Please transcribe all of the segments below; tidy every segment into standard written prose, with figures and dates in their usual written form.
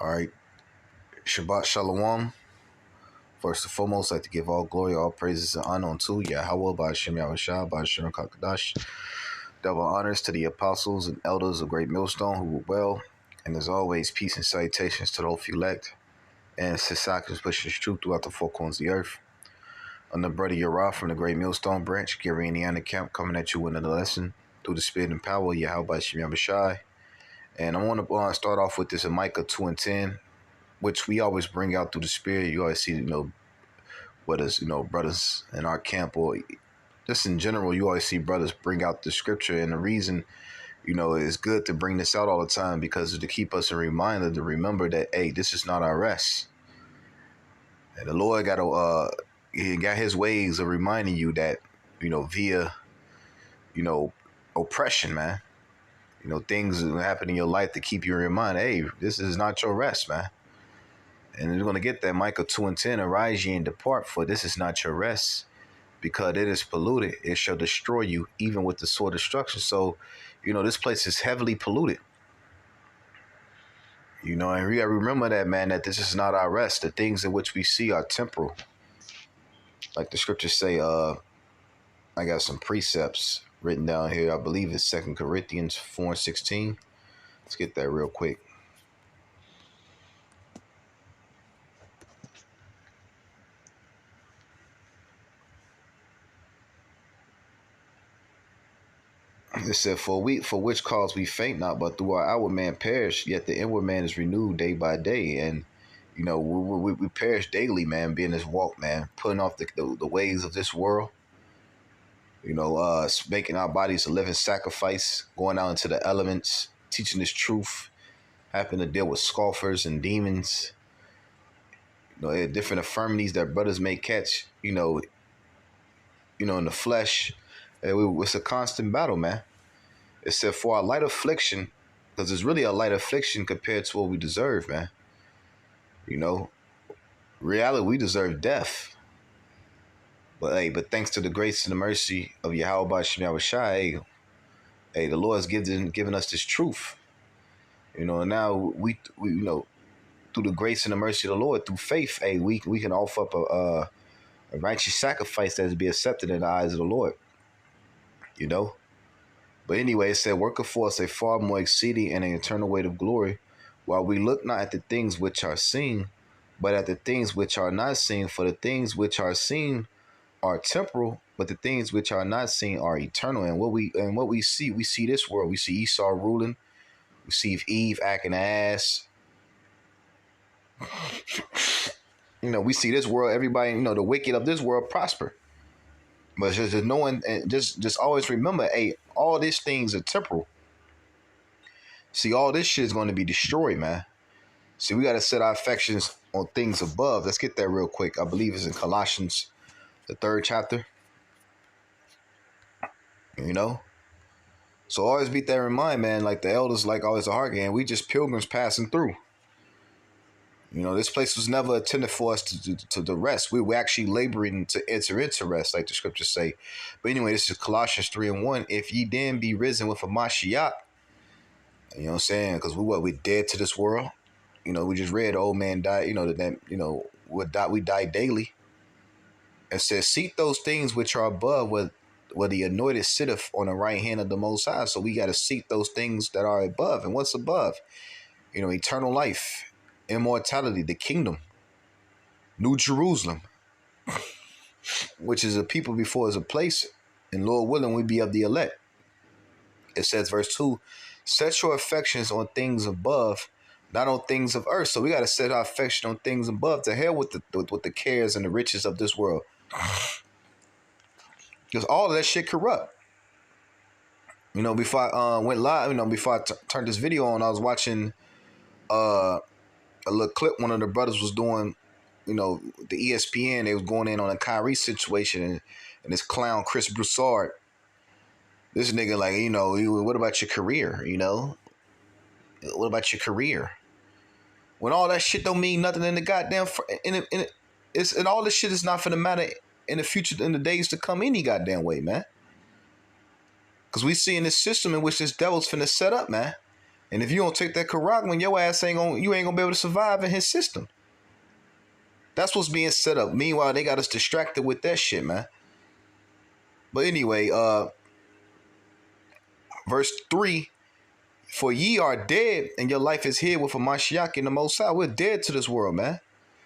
All right. Shabbat Shalom. First and foremost, I'd like to give all glory, all praises, and honor unto Yahweh, by Hashem Yahushua, by Hashem Kakadash. Double honors to the apostles and elders of Great Millstone who were well. And as always, peace and salutations to those elect. And Sisakis pushing his truth throughout the four corners of the earth. I'm the brother Yarah from the Great Millstone branch, Gary, Indiana camp, coming at you with another lesson through the spirit and power of Yahweh by Hashem Yahushua. And I want to start off with this in Micah 2 and 10. Which we always bring out through the spirit. You always see, whether it's, brothers in our camp or just in general, you always see brothers bring out the scripture. And the reason, it's good to bring this out all the time because to keep us a reminder to remember that, hey, this is not our rest. And the Lord he got his ways of reminding you that, via, oppression, man. Things that happen in your life to keep you in mind, hey, this is not your rest, man. And you're going to get that Micah 2 and 10, arise ye and depart, for this is not your rest, because it is polluted. It shall destroy you, even with the sword of destruction. So, this place is heavily polluted. And we got to remember that, man, that this is not our rest. The things in which we see are temporal. Like the scriptures say, I got some precepts written down here. I believe it's 2 Corinthians 4 and 16. Let's get that real quick. It said, for which cause we faint not, but through our outward man perish, yet the inward man is renewed day by day. And, we perish daily, man, being this walk, man, putting off the ways of this world, making our bodies a living sacrifice, going out into the elements, teaching this truth, having to deal with scoffers and demons, different infirmities that brothers may catch, in the flesh. It's a constant battle, man. It said for our light affliction, because it's really a light affliction compared to what we deserve, man. Reality, we deserve death. But thanks to the grace and the mercy of Yahweh by Hashem Yahushua, hey, the Lord has given us this truth. And now we through the grace and the mercy of the Lord, through faith, hey, we can offer up a righteous sacrifice that is be accepted in the eyes of the Lord. But anyway, it said, worketh for us a far more exceeding and an eternal weight of glory, while we look not at the things which are seen, but at the things which are not seen. For the things which are seen are temporal, but the things which are not seen are eternal. And what we see this world. We see Esau ruling. We see Eve acting ass. We see this world. Everybody, the wicked of this world prosper. But just knowing, and just always remember, hey, all these things are temporal. See, all this shit is going to be destroyed, man. See, we got to set our affections on things above. Let's get that real quick. I believe it's in Colossians, the 3rd chapter. So always beat that in mind, man. Like the elders, like always a heart game. We just pilgrims passing through. This place was never intended for us to the rest. We were actually laboring to enter into rest, like the scriptures say. But anyway, this is Colossians 3 and 1. If ye then be risen with a Mashiach, you know what I'm saying? Because we dead to this world. We just read the old man died, we die daily. It says, seek those things which are above where the anointed sitteth on the right hand of the Most High. So we got to seek those things that are above. And what's above? Eternal life. Immortality, the kingdom, New Jerusalem, which is a people before is a place, and Lord willing, we be of the elect. It says, verse 2, set your affections on things above, not on things of earth. So we got to set our affection on things above. To hell with the cares and the riches of this world, because all of that shit corrupt. Before I went live, before I turned this video on, I was watching a little clip one of the brothers was doing, the ESPN. They was going in on a Kyrie situation, and this clown Chris Broussard, this nigga what about your career? What about your career? When all that shit don't mean nothing in the goddamn and all this shit is not for the matter in the future, in the days to come, any goddamn way, man. Because we see in this system in which this devil's finna set up, man. And if you don't take that Karagman, your ass you ain't gonna be able to survive in his system. That's what's being set up. Meanwhile, they got us distracted with that shit, man. But anyway, verse 3, for ye are dead, and your life is hid with a Mashiach in the Most High. We're dead to this world, man.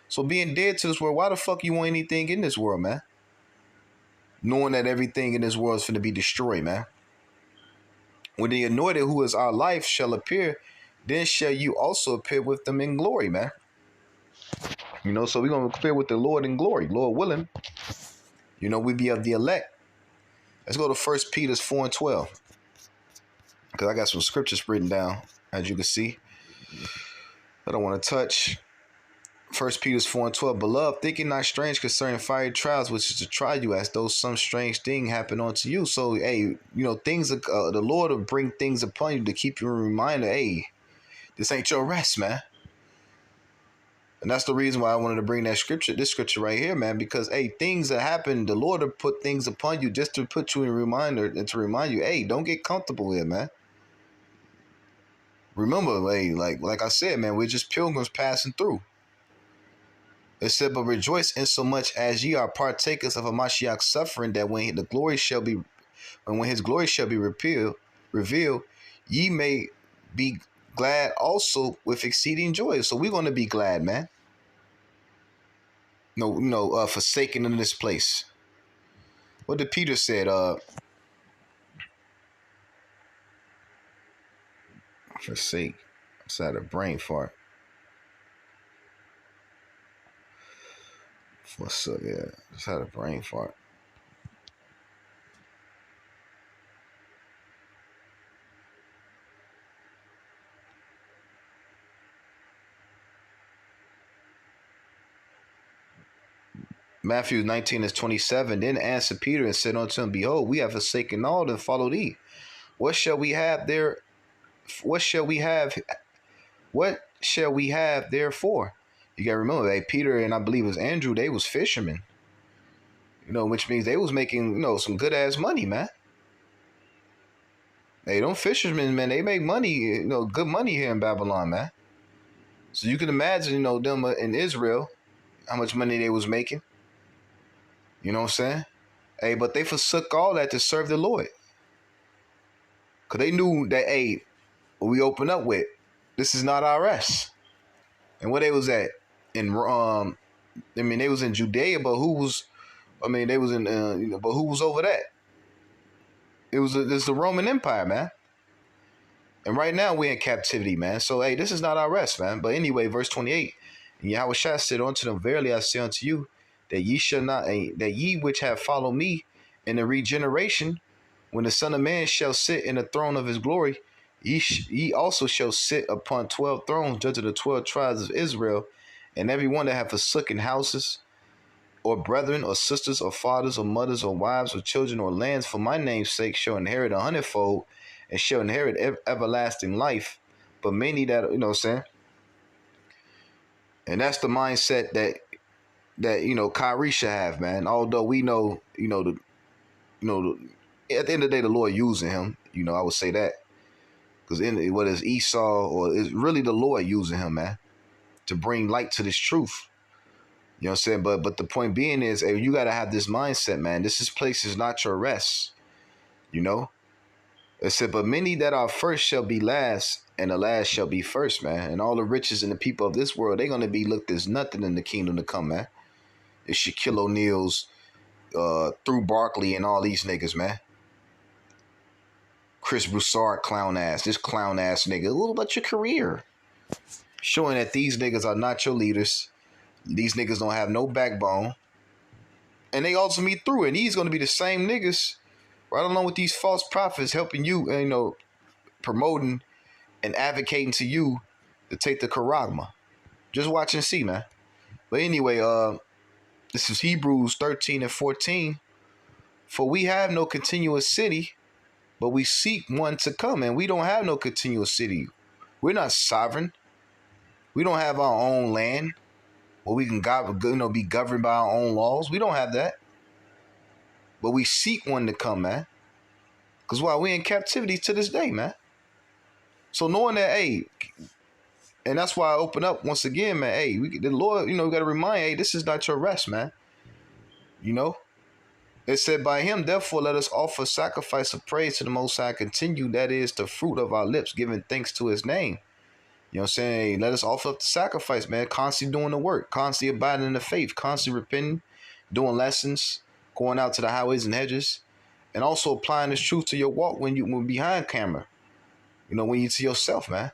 So being dead to this world, why the fuck you want anything in this world, man? Knowing that everything in this world is finna be destroyed, man. When the anointed who is our life shall appear, then shall you also appear with them in glory, man. You know, so we're going to appear with the Lord in glory, Lord willing. You know, we be of the elect. Let's go to 1 Peter 4 and 12. Because I got some scriptures written down, as you can see. I don't want to touch. 1 Peter 4 and 12. Beloved, thinking not strange concerning fiery trials, which is to try you as though some strange thing happened unto you. So, hey, you know, things, the Lord will bring things upon you to keep you a reminder, hey, this ain't your rest, man. And that's the reason why I wanted to bring this scripture right here, man, because, hey, things that happen, the Lord will put things upon you just to put you in a reminder and to remind you, hey, don't get comfortable here, man. Remember, hey, like I said, man, we're just pilgrims passing through. It said, but rejoice in so much as ye are partakers of a Mashiach's suffering, that when his glory shall be revealed, ye may be glad also with exceeding joy. So we're going to be glad, man. No, forsaken in this place. What did Peter said? Forsake. I just had a brain fart. What's up? Yeah, just had a brain fart. Matthew 19 is 27. Then answered Peter and said unto him, behold, we have forsaken all and follow thee. What shall we have there? What shall we have? What shall we have therefore? You gotta remember, hey, Peter and I believe it was Andrew, they was fishermen. You know, which means they was making, some good ass money, man. Hey, them fishermen, man, they make money, good money here in Babylon, man. So you can imagine, them in Israel, how much money they was making. You know what I'm saying? Hey, but they forsook all that to serve the Lord. Because they knew that, hey, what we open up with, this is not our rest. And where they was at? They was in Judea, but who was, they was in, but who was over that? It's the Roman Empire, man. And right now we're in captivity, man. So, hey, this is not our rest, man. But anyway, verse 28. And Yahushua said unto them, verily I say unto you, that ye shall not, that ye which have followed me in the regeneration, when the Son of Man shall sit in the throne of his glory, ye also shall sit upon 12 thrones, judging the 12 tribes of Israel, and every one that hath forsaken houses, or brethren, or sisters, or fathers, or mothers, or wives, or children, or lands, for my name's sake, shall inherit 100-fold, and shall inherit everlasting life. But many that, you know what I'm saying? And that's the mindset that Kyrie should have, man. Although we know, at the end of the day, the Lord using him. I would say that. Because whether it's Esau or it's really the Lord using him, man, to bring light to this truth. You know what I'm saying? But the point being is, hey, you got to have this mindset, man. This place is not your rest. It said, but many that are first shall be last, and the last shall be first, man. And all the riches and the people of this world, they're going to be looked as nothing in the kingdom to come, man. It's Shaquille O'Neal's, through Barkley and all these niggas, man. Chris Broussard, clown ass. This clown ass nigga. A little about your career. Showing that these niggas are not your leaders. These niggas don't have no backbone. And they ultimately through it. And these going to be the same niggas right along with these false prophets helping you, promoting and advocating to you to take the Charagma. Just watch and see, man. But anyway, this is Hebrews 13 and 14. For we have no continuous city, but we seek one to come. And we don't have no continuous city. We're not sovereign. We don't have our own land where we can be governed by our own laws. We don't have that. But we seek one to come, man. Because we in captivity to this day, man. So knowing that, hey, and that's why I open up once again, man. Hey, the Lord, we got to remind, hey, this is not your rest, man. You know, it said by him, therefore, let us offer sacrifice of praise to the Most High. Continue, that is the fruit of our lips, giving thanks to his name. You know what I'm saying? Hey, let us offer up the sacrifice, man. Constantly doing the work, constantly abiding in the faith, constantly repenting, doing lessons, going out to the highways and hedges, and also applying this truth to your walk when behind camera. When you to yourself, man.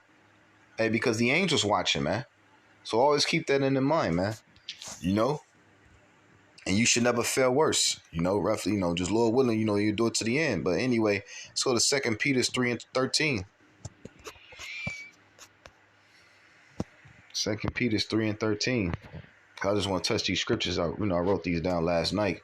Hey, because the angels watching, man. So always keep that in mind, man. You know? And you should never fare worse. Roughly, just Lord willing, you do it to the end. But anyway, let's go to 2 Peter 3 and 13. 2 Peter 3 and 13. I just want to touch these scriptures. I wrote these down last night.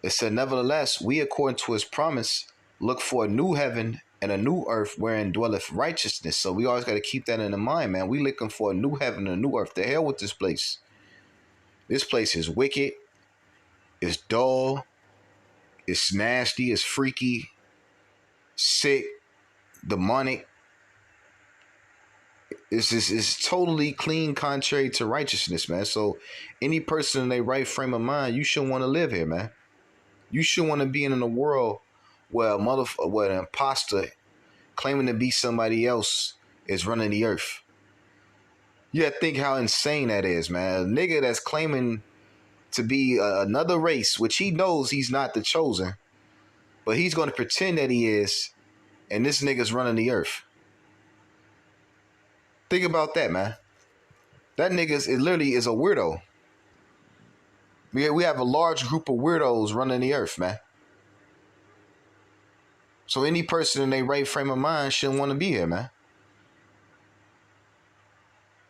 It said, nevertheless, we according to his promise look for a new heaven and a new earth wherein dwelleth righteousness. So we always got to keep that in mind, man. We looking for a new heaven and a new earth. The hell with this place. This place is wicked. It's dull. It's nasty. It's freaky. Sick. Demonic. It's totally clean, contrary to righteousness, man. So any person in their right frame of mind, you shouldn't want to live here, man. You should want to be in a world where where an imposter claiming to be somebody else is running the earth. You gotta think how insane that is, man. A nigga that's claiming to be another race, which he knows he's not the chosen, but he's going to pretend that he is, and this nigga's running the earth. Think about that, man. That nigga literally is a weirdo. We have a large group of weirdos running the earth, man. So any person in their right frame of mind shouldn't want to be here, man.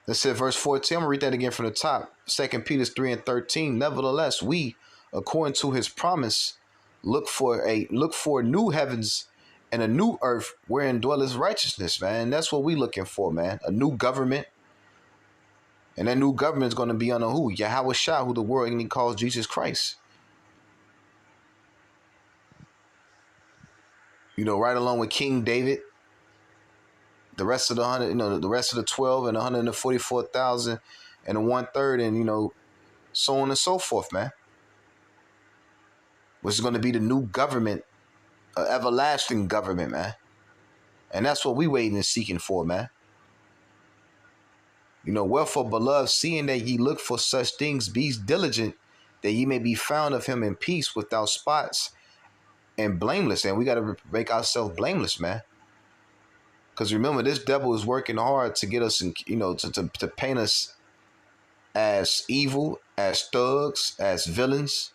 Let's say verse 14. I'm going to read that again from the top. 2 Peter 3 and 13. Nevertheless, we, according to his promise, look for new heavens and a new earth wherein dwelleth righteousness, man. And that's what we looking for, man. A new government. And that new government is going to be under who? Yahweh Shah, who the world even calls Jesus Christ. Right along with King David. The rest of the rest of the 12 and 144,000 and the 1/3 and, so on and so forth, man. Which is going to be the new government, everlasting government, man. And that's what we waiting and seeking for, man. Wherefore, beloved, seeing that ye look for such things, be diligent that ye may be found of him in peace, without spots and blameless. And we got to make ourselves blameless, man. Because remember, this devil is working hard to get us, to paint us as evil, as thugs, as villains.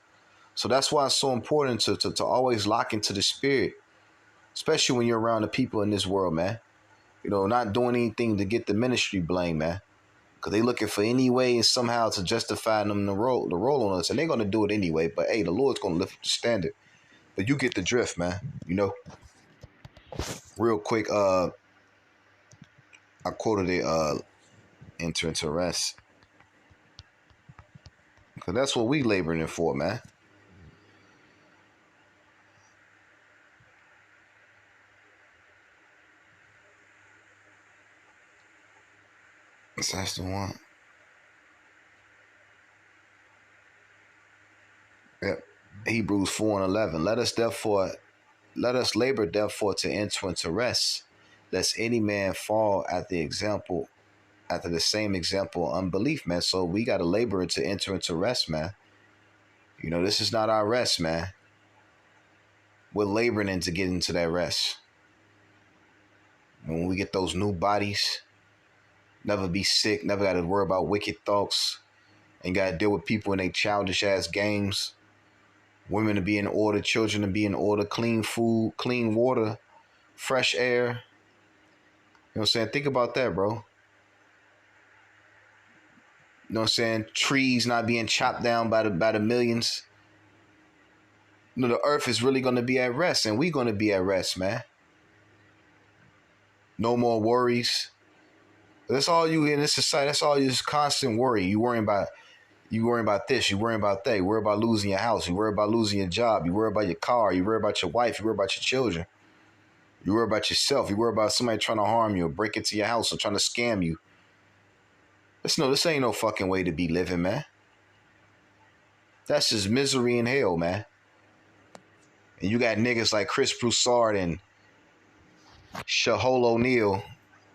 So that's why it's so important to always lock into the spirit, especially when you're around the people in this world, man. Not doing anything to get the ministry blame, man. Because they looking for any way and somehow to justify them the role on us. And they're going to do it anyway. But, hey, the Lord's going to lift the standard. But you get the drift, man. Real quick, I quoted it, enter into rest. Because that's what we laboring for, man. So that's the one. Yep. Hebrews 4 and 11. Let us labor therefore to enter into rest, lest any man fall after the same example of unbelief, man. So we got to labor to enter into rest, man. This is not our rest, man. We're laboring to get into that rest. When we get those new bodies, never be sick, never got to worry about wicked thoughts, and got to deal with people in their childish ass games. Women to be in order, children to be in order, clean food, clean water, fresh air. You know what I'm saying? Think about that, bro. You know what I'm saying? Trees not being chopped down by the millions. The earth is really going to be at rest, and we're going to be at rest, man. No more worries. That's all you in this society. That's all you, just constant worry. You worrying about this. You worrying about that. You worry about losing your house. You worry about losing your job. You worry about your car. You worry about your wife. You worry about your children. You worry about yourself. You worry about somebody trying to harm you or break into your house or trying to scam you. This ain't no fucking way to be living, man. That's just misery in hell, man. And you got niggas like Chris Broussard and Shahol O'Neal,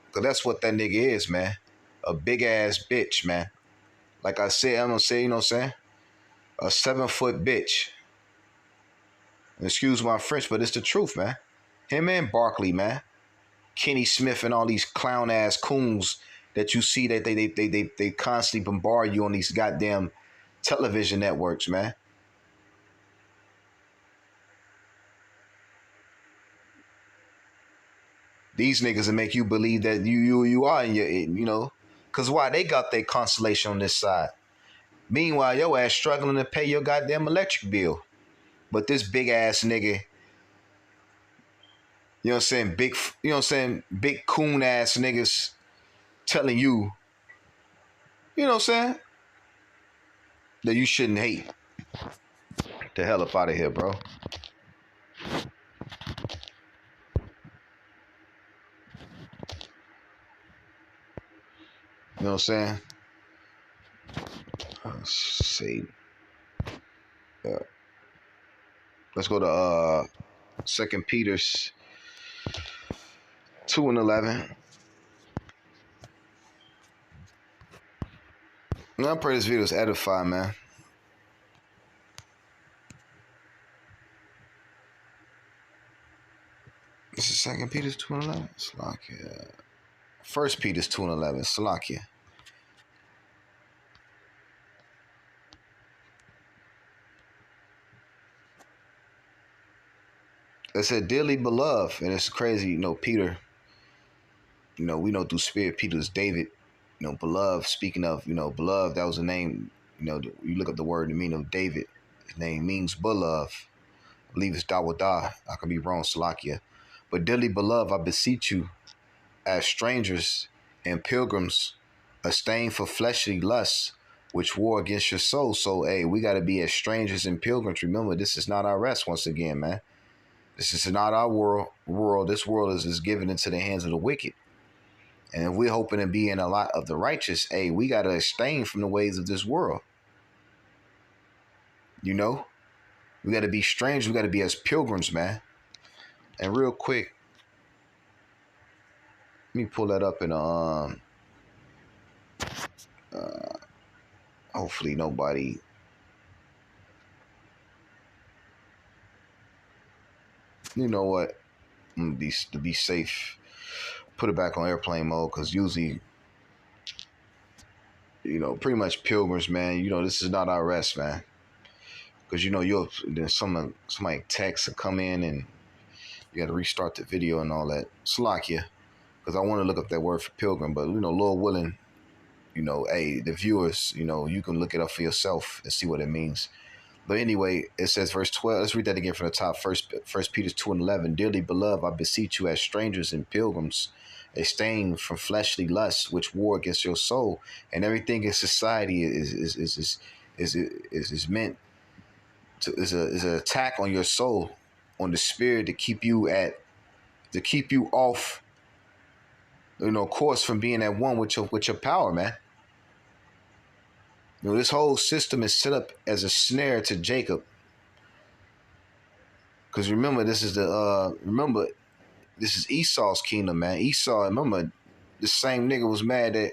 because that's what that nigga is, man. A big ass bitch, man. Like I said, I'm gonna say, you know what I'm saying? A 7-foot bitch. And excuse my French, but it's the truth, man. Him and Barkley, man. Kenny Smith and all these clown ass coons that you see that they constantly bombard you on these goddamn television networks, man. These niggas will make you believe that you are in your, you know, cause why? They got their consolation on this side. Meanwhile, your ass struggling to pay your goddamn electric bill. But this big ass nigga, you know what I'm saying, big coon ass niggas telling you, you know what I'm saying, that you shouldn't hate. The hell up out of here, bro. You know what I'm saying? Let's see. Yeah. Let's go to 2 Peter's 2:11. I pray this video is edifying, man. This is 2 Peter's 2:11. Salakia. 1 Peter's 2:11. Salakia. It said, dearly beloved, and it's crazy, you know, Peter, you know, we know through spirit, Peter's David, you know, beloved, speaking of, you know, beloved, that was the name, you know, you look up the word, the meaning of David, his name means beloved, I believe it's Dawadah, I could be wrong, Salakia, but dearly beloved, I beseech you, as strangers and pilgrims, abstain for fleshly lusts, which war against your soul. So, hey, we got to be as strangers and pilgrims. Remember, this is not our rest once again, man. This is not our world. This world is given into the hands of the wicked. And if we're hoping to be in a lot of the righteous, hey, we got to abstain from the ways of this world. You know? We got to be strange. We got to be as pilgrims, man. And real quick, let me pull that up in hopefully nobody. You know what? To be safe, put it back on airplane mode, because usually, you know, pretty much pilgrims, man. You know, this is not our rest, man. Because you know then somebody text or come in and you got to restart the video and all that. Slakia, because I want to look up that word for pilgrim, but you know, Lord willing, you know, hey, the viewers, you know, you can look it up for yourself and see what it means. But anyway, it says verse 12. Let's read that again from the top. First Peter 2:11. Dearly beloved, I beseech you as strangers and pilgrims, abstain from fleshly lusts which war against your soul, and everything in society is meant to is an attack on your soul, on the spirit, to keep you off, you know, course from being at one with your power, man. You know, this whole system is set up as a snare to Jacob. Because remember, this is Esau's kingdom, man. Esau, remember, the same nigga was mad that,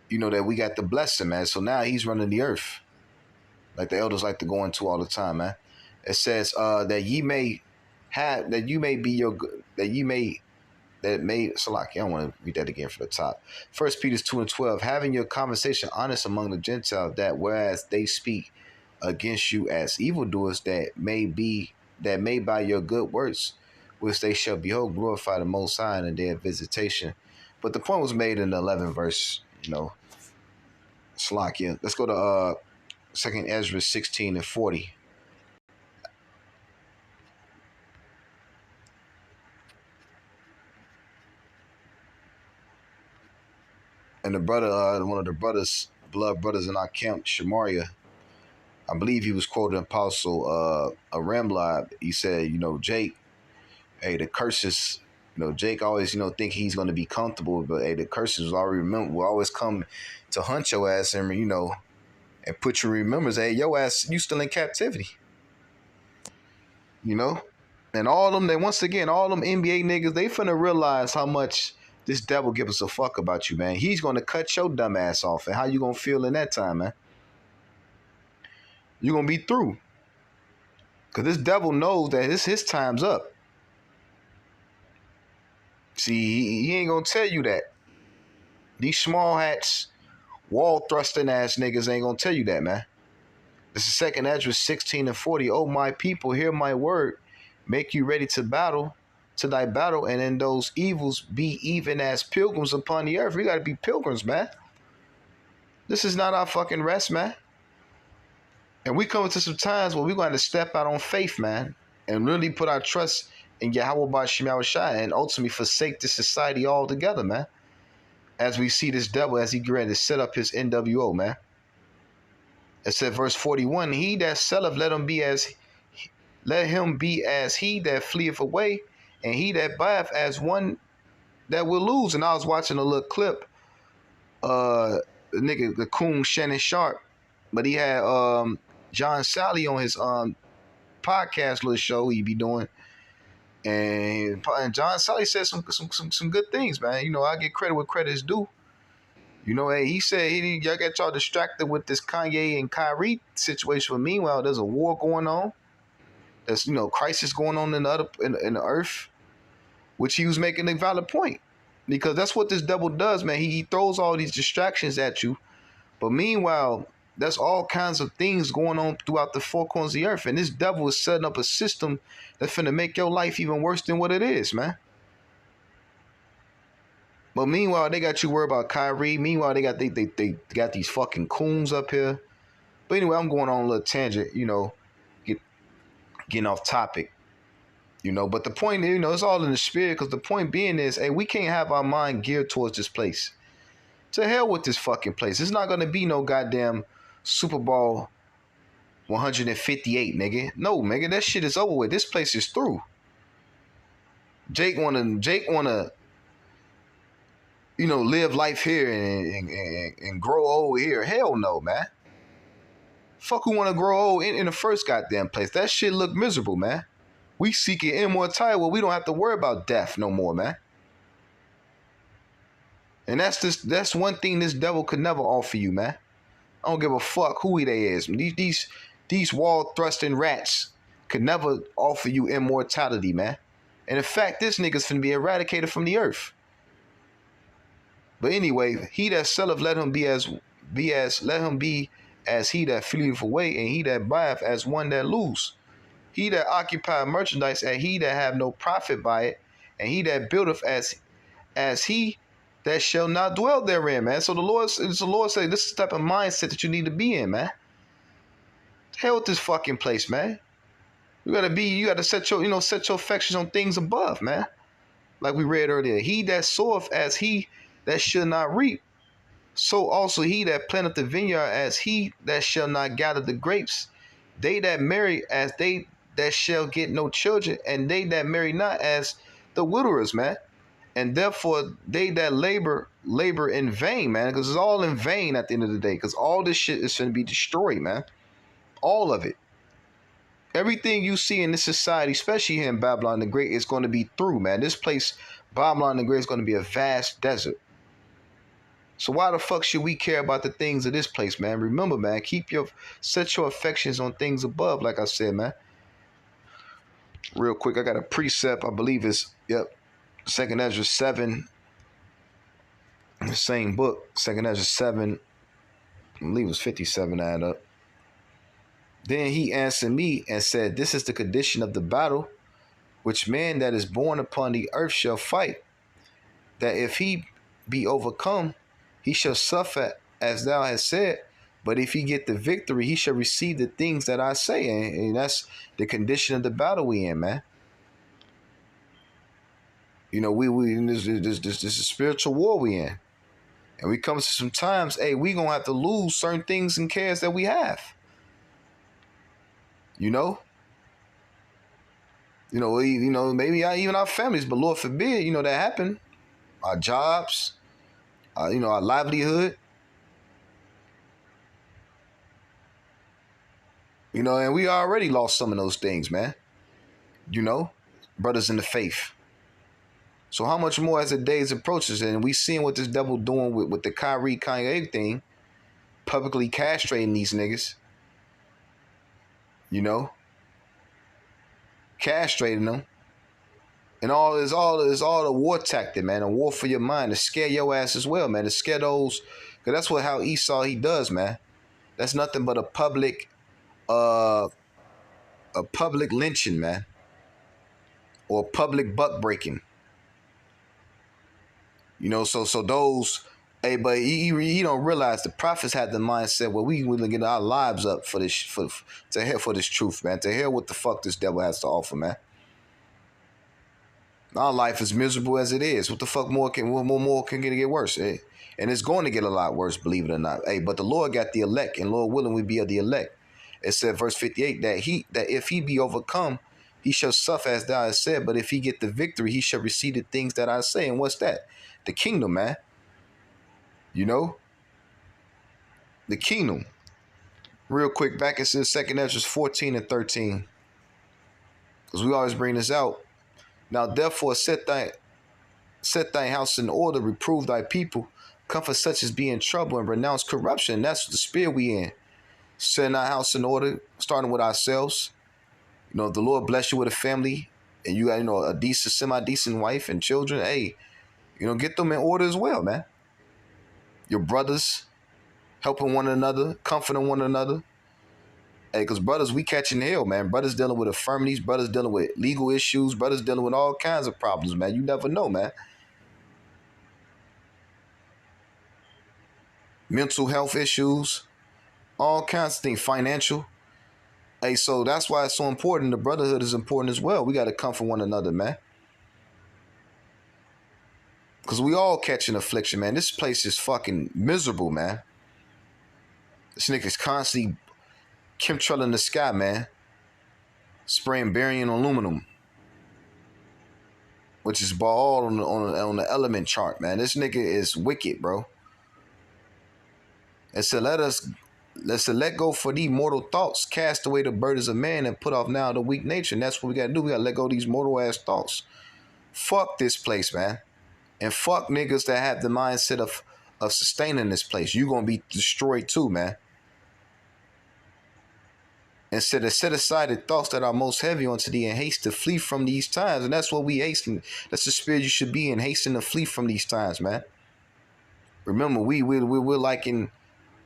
you know, that we got the blessing, man. So now he's running the earth, like the elders like to go into all the time, man. It says that you may be your Salaki, I don't want to read that again from the top. 1 Peter 2:12, having your conversation honest among the Gentiles, that whereas they speak against you as evildoers, that may by your good works, which they shall behold, glorify the Most High in the day of visitation. But the point was made in the 11th verse, you know. Salakia. Let's go to 2 Ezra 16:40. And the brother, one of the blood brothers in our camp, Shemariah, I believe he was quoting Apostle Ramlab. He said, you know, Jake, Hey, the curses, Jake always, think he's gonna be comfortable, but hey, the curses will always come to hunt your ass and and put you in remembrance. Hey, your ass, you still in captivity, you know? And all them, once again, all them NBA niggas, they finna realize how much this devil gives us a fuck about you, man. He's gonna cut your dumb ass off. And how you gonna feel in that time, man? You gonna be through. Cause this devil knows that his time's up. See, he ain't gonna tell you that. These small hats, wall thrusting ass niggas ain't gonna tell you that, man. This is second Ezra 16:40. Oh my people, hear my word. Make you ready to thy battle, and in those evils be even as pilgrims upon the earth. We gotta be pilgrims, man. This is not our fucking rest, man. And we come into some times where we're going to step out on faith, man, and really put our trust in Yahweh Ba'Shem Yahushua and ultimately forsake this society altogether, man. As we see this devil, as he get ready to set up his NWO, man. It said, verse 41, he that selleth, let him be as he that fleeth away, and he that buyeth as one that will lose. And I was watching a little clip, the nigga, the coon Shannon Sharp, but he had John Sally on his podcast little show he be doing, and John Sally said some good things, man. I get credit where credit is due. Hey, he said y'all got y'all distracted with this Kanye and Kyrie situation, but meanwhile there's a war going on. There's crisis going on in the earth, which he was making a valid point, because that's what this devil does, man. He throws all these distractions at you, but meanwhile there's all kinds of things going on throughout the four corners of the earth, and this devil is setting up a system that's finna make your life even worse than what it is, man. But meanwhile, they got you worried about Kyrie. Meanwhile, they got these fucking coons up here. But anyway, I'm going on a little tangent, getting off topic, But the point is, it's all in the spirit, because the point being is, hey, we can't have our mind geared towards this place. To hell with this fucking place. It's not going to be no goddamn Super Bowl 158, nigga. No, nigga, that shit is over with. This place is through. Jake wanna live life here and grow old here. Hell no, man. Fuck who wanna grow old in the first goddamn place. That shit look miserable, man. We seeking immortality where we don't have to worry about death no more, man. And that's one thing this devil could never offer you, man. I don't give a fuck who they is. These wall thrusting rats could never offer you immortality, man. And in fact, this nigga's finna be eradicated from the earth. But anyway, he that selleth, let him be as he that fleeth away, and he that buyeth as one that lose. He that occupieth merchandise, and he that have no profit by it, and he that buildeth as he that shall not dwell therein, man. So the Lord said, this is the type of mindset that you need to be in, man. Hell with this fucking place, man. You gotta set your affections on things above, man. Like we read earlier, he that soweth as he that shall not reap, so also he that planteth the vineyard as he that shall not gather the grapes. They that marry as they that shall get no children, and they that marry not as the widowers, man. And therefore they that labor in vain, man, because it's all in vain at the end of the day, because all this shit is going to be destroyed, man. All of it. Everything you see in this society, especially here in Babylon the Great, is going to be through, man. This place, Babylon the Great, is going to be a vast desert. So why the fuck should we care about the things of this place, man? Remember, man, set your affections on things above, like I said, man. Real quick, I got a precept, I believe it's, Second Ezra 7, the same book, Second Ezra 7, I believe it was 57, add up. Then he answered me and said, this is the condition of the battle, which man that is born upon the earth shall fight, that if he be overcome, he shall suffer as thou hast said, but if he get the victory, he shall receive the things that I say. And that's the condition of the battle we in, man. This is a spiritual war we in. And we come to some times, hey, we gonna have to lose certain things and cares that we have. Maybe even our families, but Lord forbid, that happen. Our jobs, our livelihood, and we already lost some of those things, man. You know, brothers in the faith. So how much more as the days approaches, and we seeing what this devil doing with the Kyrie Kanye thing, publicly castrating these niggas, you know, castrating them. And all the war tactic, man. A war for your mind to scare your ass as well, man. To scare those, cause that's how Esau he does, man. That's nothing but uh, a public lynching, man, or public buck breaking. So those, hey, but he don't realize the prophets had the mindset where we willing to get our lives up for this, to hell for this truth, man. To hear what the fuck this devil has to offer, man. Our life is miserable as it is. What the fuck more can get worse? Eh? And it's going to get a lot worse, believe it or not. Hey, but the Lord got the elect, and Lord willing, we be of the elect. It said, verse 58, that if he be overcome, he shall suffer as thou hast said. But if he get the victory, he shall receive the things that I say. And what's that? The kingdom, man. You know, the kingdom. Real quick, back into 2nd Ezra 14 and 13, because we always bring this out. Now, therefore, set thy house in order, reprove thy people, comfort such as be in trouble, and renounce corruption. That's the spirit we in. Set our house in order, starting with ourselves. If the Lord bless you with a family, and you got a decent, semi-decent wife and children, hey, get them in order as well, man. Your brothers, helping one another, comforting one another. Hey, because brothers, we catching hell, man. Brothers dealing with infirmities, brothers dealing with legal issues, brothers dealing with all kinds of problems, man. You never know, man. Mental health issues, all kinds of things, financial. Hey, so that's why it's so important. The brotherhood is important as well. We got to comfort one another, man. Because we all catching affliction, man. This place is fucking miserable, man. This nigga's constantly chemtrailing the sky, man. Spraying barium aluminum, which is all on the element chart, man. This nigga is wicked, bro. And so let's let go for these mortal thoughts, cast away the burdens of man, and put off now the weak nature. And that's what we gotta do. We gotta let go of these mortal ass thoughts. Fuck this place, man. And fuck niggas that have the mindset of sustaining this place. You gonna be destroyed too, man. And set aside the thoughts that are most heavy onto thee, and haste to flee from these times. And that's what we hasten. That's the spirit you should be in, hasten to flee from these times, man. Remember, we're like in,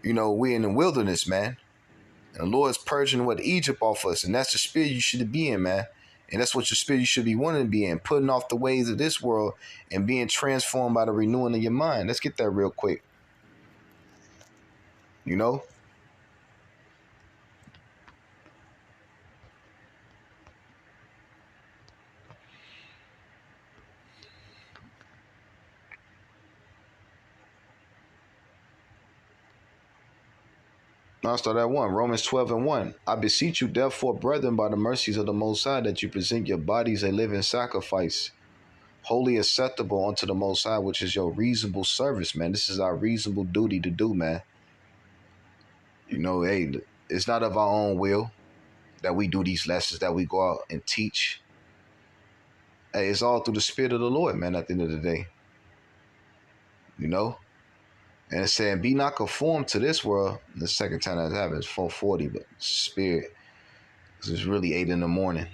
we're in the wilderness, man. And the Lord's purging what Egypt off us. And that's the spirit you should be in, man. And that's what your spirit you should be wanting to be in. Putting off the ways of this world and being transformed by the renewing of your mind. Let's get that real quick. You know? I'll start at 1. Romans 12 and 1. I beseech you, therefore, brethren, by the mercies of the Most High, that you present your bodies a living sacrifice, wholly acceptable unto the Most High, which is your reasonable service, man. This is our reasonable duty to do, man. Hey, it's not of our own will that we do these lessons, that we go out and teach. Hey, it's all through the Spirit of the Lord, man, at the end of the day. And it's saying, be not conformed to this world. The second time that happens, 4:40, but Spirit, because it's really 8 in the morning.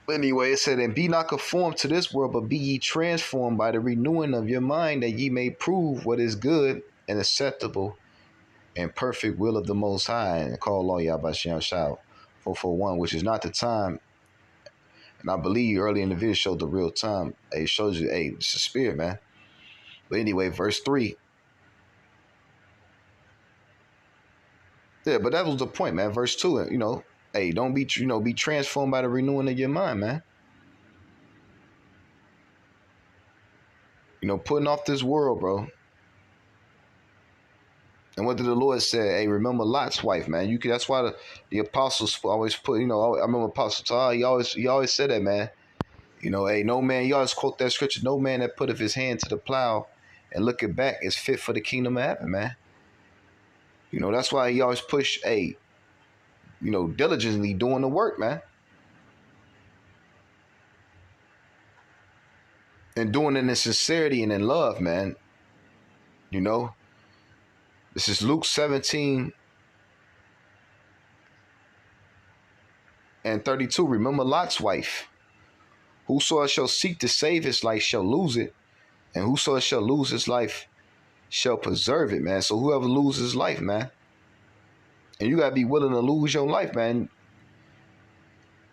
But anyway, it said, and be not conformed to this world, but be ye transformed by the renewing of your mind, that ye may prove what is good and acceptable and perfect will of the Most High, and call on Yahbashim Shah 441, which is not the time. And I believe early in the video showed the real time. It shows you, hey, it's the Spirit, man. But anyway, verse 3. Yeah, but that was the point, man. Verse 2, hey, don't be, be transformed by the renewing of your mind, man. Putting off this world, bro. And what did the Lord say? Hey, remember Lot's wife, man. You can. That's why the apostles always put. You know, I remember Apostle Paul. He always said that, man. You know, hey, no man. You always quote that scripture. No man that putteth his hand to the plow and looking back is fit for the kingdom of heaven, man. You know, that's why he always push. Hey, you know, diligently doing the work, man, and doing it in sincerity and in love, man. You know, this is Luke 17:32. Remember Lot's wife. Whosoever shall seek to save his life shall lose it, and whosoever shall lose his life shall preserve it, man. So whoever loses his life, man, and you gotta be willing to lose your life, man.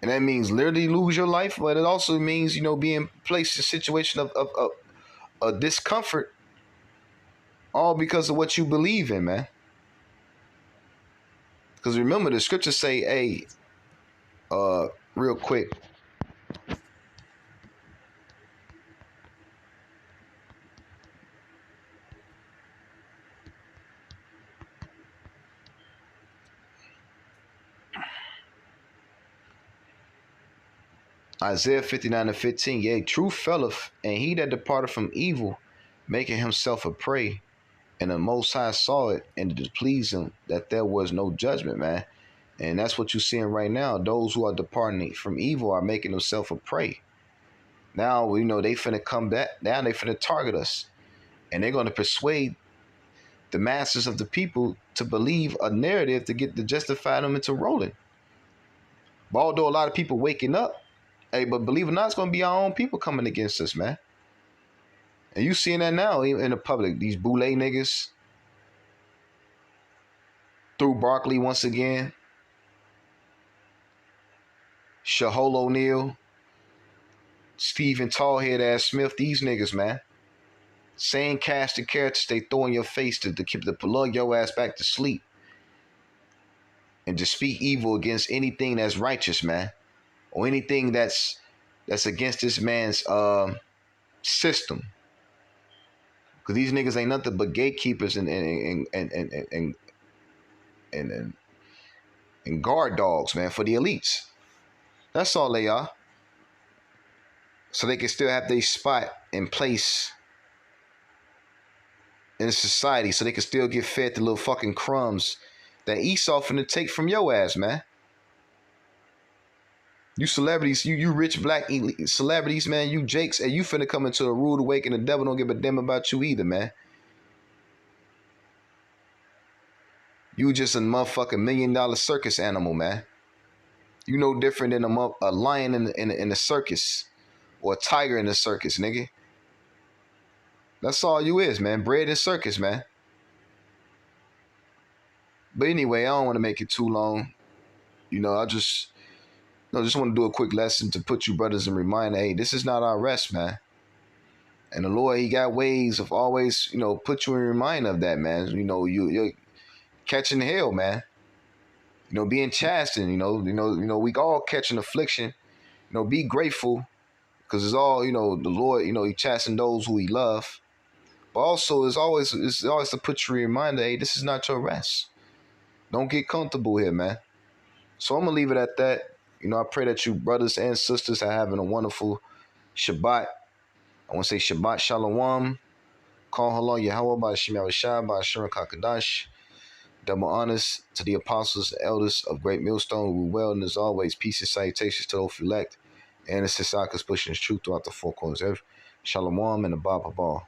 And that means literally lose your life, but it also means, you know, being placed in a situation of discomfort, all because of what you believe in, man. Because remember, the scriptures say, hey, real quick, Isaiah 59:15, yea, truth felleth, and he that departed from evil, making himself a prey. And the Most High saw it, and it displeased him that there was no judgment, man. And that's what you're seeing right now. Those who are departing from evil are making themselves a prey. Now, you know, they finna come back. Now they finna target us. And they're going to persuade the masses of the people to believe a narrative to justify them into rolling. But although a lot of people waking up, hey, but believe it or not, it's going to be our own people coming against us, man. And you seeing that now in the public. These Boule niggas through Barkley once again. Shahol O'Neal, Stephen Tallhead ass Smith, these niggas, man. Same cast of characters they throw in your face to keep the plug your ass back to sleep. And to speak evil against anything that's righteous, man. Or anything that's against this man's system. Because these niggas ain't nothing but gatekeepers and guard dogs, man, for the elites. That's all they are. So they can still have their spot in place in society, so they can still get fed the little fucking crumbs that Esau finna take from your ass, man. You celebrities, you rich black celebrities, man, you Jakes, and you finna come into a rude awakening. The devil don't give a damn about you either, man. You just a motherfucking $1 million circus animal, man. You no different than a lion in the circus or a tiger in the circus, nigga. That's all you is, man. Bread and circus, man. But anyway, I don't want to make it too long. You know, I just want to do a quick lesson to put you brothers in reminder. Hey, this is not our rest, man. And the Lord, He got ways of always, you know, put you in reminder of that, man. You know, you're catching hell, man. You know, being chastened. You know, we all catch an affliction. You know, be grateful because it's all, you know, the Lord. You know, He chastened those who He love. But also, it's always to put you in reminder. Hey, this is not your rest. Don't get comfortable here, man. So I'm gonna leave it at that. You know, I pray that you brothers and sisters are having a wonderful Shabbat. I want to say Shabbat Shalom. Call Halal Yahweh by Shem Yahushua by Shurim Kakadash. Double honors to the apostles, the elders of Great Millstone. We well, and as always, peace and salutations to those elect and the Sisakas pushing his truth throughout the four corners of Shalom and the Baba Ball.